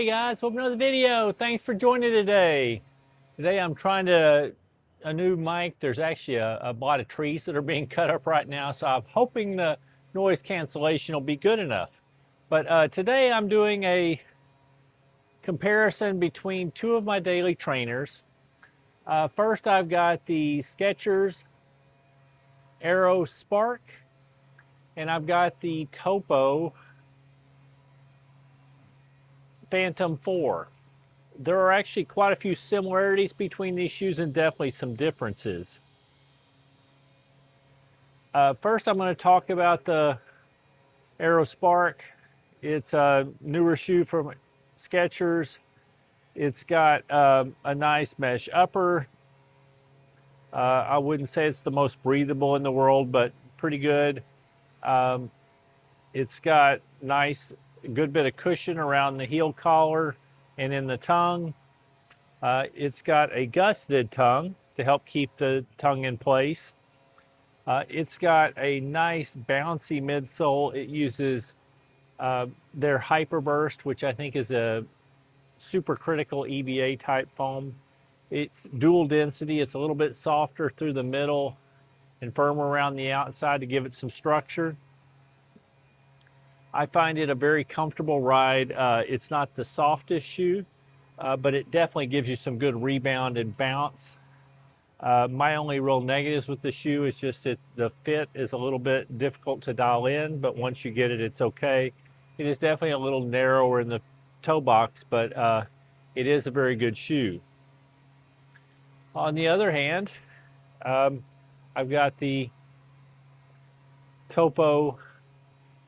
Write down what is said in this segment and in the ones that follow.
guys, welcome to another video. Thanks for joining today. Today I'm trying a new mic. There's actually a lot of trees that are being cut up right now, so I'm hoping the noise cancellation will be good enough. But today I'm doing a comparison between two of my daily trainers. First I've got the Skechers Aero Spark, and I've got the Topo Phantom 4. There are actually quite a few similarities between these shoes and definitely some differences. First, I'm going to talk about the Aero Spark. It's a newer shoe from Skechers. It's got a nice mesh upper. I wouldn't say it's the most breathable in the world, but pretty good. It's got nice, good bit of cushion around the heel collar and in the tongue. It's got a gusseted tongue to help keep the tongue in place. It's got a nice bouncy midsole. It uses their Hyperburst, which I think is a supercritical EVA type foam. It's dual density. It's a little bit softer through the middle and firmer around the outside to give it some structure. I find it a very comfortable ride. It's not the softest shoe, but it definitely gives you some good rebound and bounce. My only real negatives with the shoe is just that the fit is a little bit difficult to dial in, but once you get it, it's okay. It is definitely a little narrower in the toe box, but it is a very good shoe. On the other hand, I've got the Topo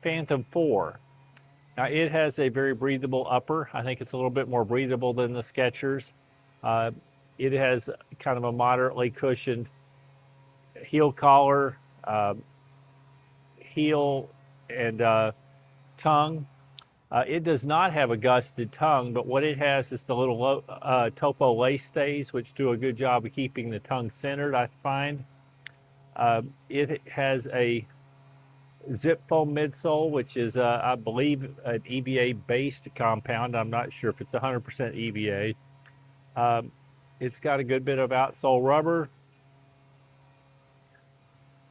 Phantom 4. Now it has a very breathable upper. I think it's a little bit more breathable than the Skechers. It has kind of a moderately cushioned heel collar, heel and tongue. It does not have a gusseted tongue, but what it has is the little Topo lace stays, which do a good job of keeping the tongue centered, I find. It has a zip foam midsole, which is, I believe, an EVA-based compound. I'm not sure if it's 100% EVA. It's got a good bit of outsole rubber,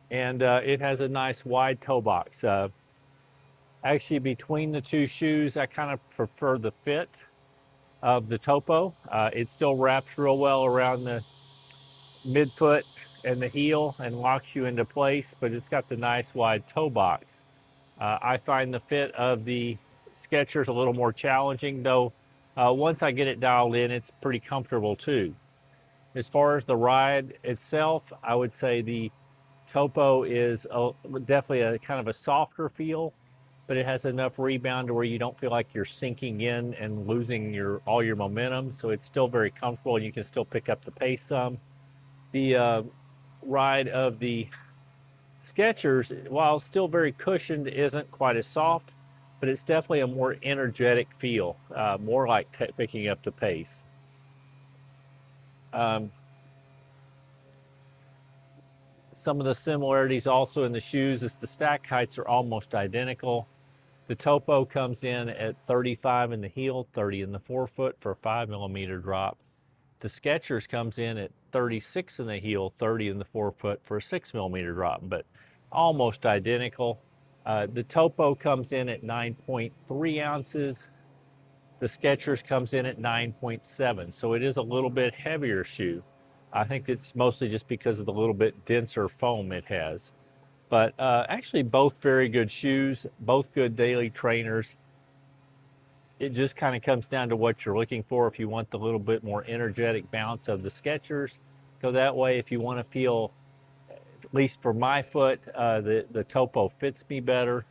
and it has a nice wide toe box. Actually, between the two shoes, I kind of prefer the fit of the Topo. It still wraps real well around the midfoot and the heel and locks you into place, but it's got the nice wide toe box. I find the fit of the Skechers a little more challenging, though once I get it dialed in, it's pretty comfortable too. As far as the ride itself, I would say the Topo is definitely a kind of a softer feel, but it has enough rebound to where you don't feel like you're sinking in and losing all your momentum, so it's still very comfortable and you can still pick up the pace some. The ride of the Skechers, while still very cushioned, isn't quite as soft, but it's definitely a more energetic feel, more like picking up the pace. Some of the similarities also in the shoes is the stack heights are almost identical. The Topo comes in at 35 in the heel, 30 in the forefoot for a 5mm drop. The Skechers comes in at 36 in the heel, 30 in the forefoot for a 6mm drop, but almost identical. The Topo comes in at 9.3 ounces. The Skechers comes in at 9.7, so it is a little bit heavier shoe. I think it's mostly just because of the little bit denser foam it has. But actually both very good shoes, both good daily trainers. It just kind of comes down to what you're looking for. If you want the little bit more energetic bounce of the Skechers, go that way. If you want to feel, at least for my foot, the Topo fits me better,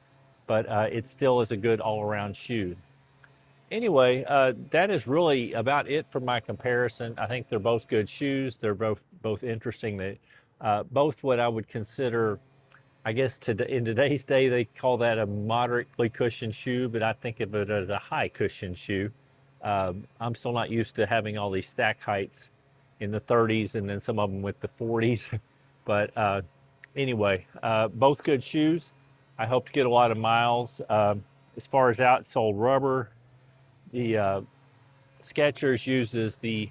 but it still is a good all-around shoe. Anyway, that is really about it for my comparison. I think they're both good shoes. They're both interesting. They both what I would consider, I guess in today's day, they call that a moderately cushioned shoe, but I think of it as a high cushion shoe. I'm still not used to having all these stack heights in the 30s and then some of them with the 40s. But anyway, both good shoes. I hope to get a lot of miles. As far as outsole rubber, the Skechers uses the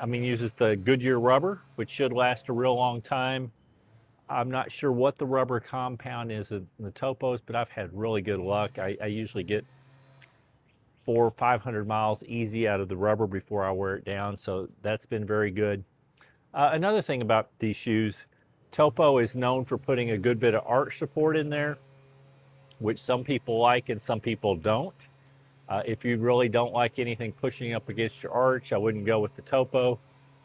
uses the Goodyear rubber, which should last a real long time. I'm not sure what the rubber compound is in the Topos, but I've had really good luck. I usually get 400 or 500 miles easy out of the rubber before I wear it down, so that's been very good. Another thing about these shoes, Topo is known for putting a good bit of arch support in there, which some people like and some people don't. If you really don't like anything pushing up against your arch, I wouldn't go with the Topo.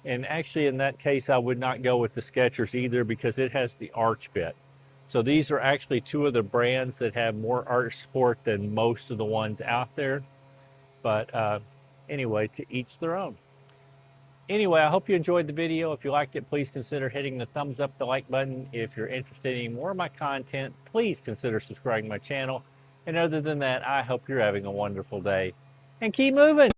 And actually, in that case, I would not go with the Skechers either because it has the arch fit. So these are actually two of the brands that have more arch support than most of the ones out there. But anyway, to each their own. Anyway, I hope you enjoyed the video. If you liked it, please consider hitting the thumbs up, the like button. If you're interested in any more of my content, please consider subscribing to my channel. And other than that, I hope you're having a wonderful day. And keep moving!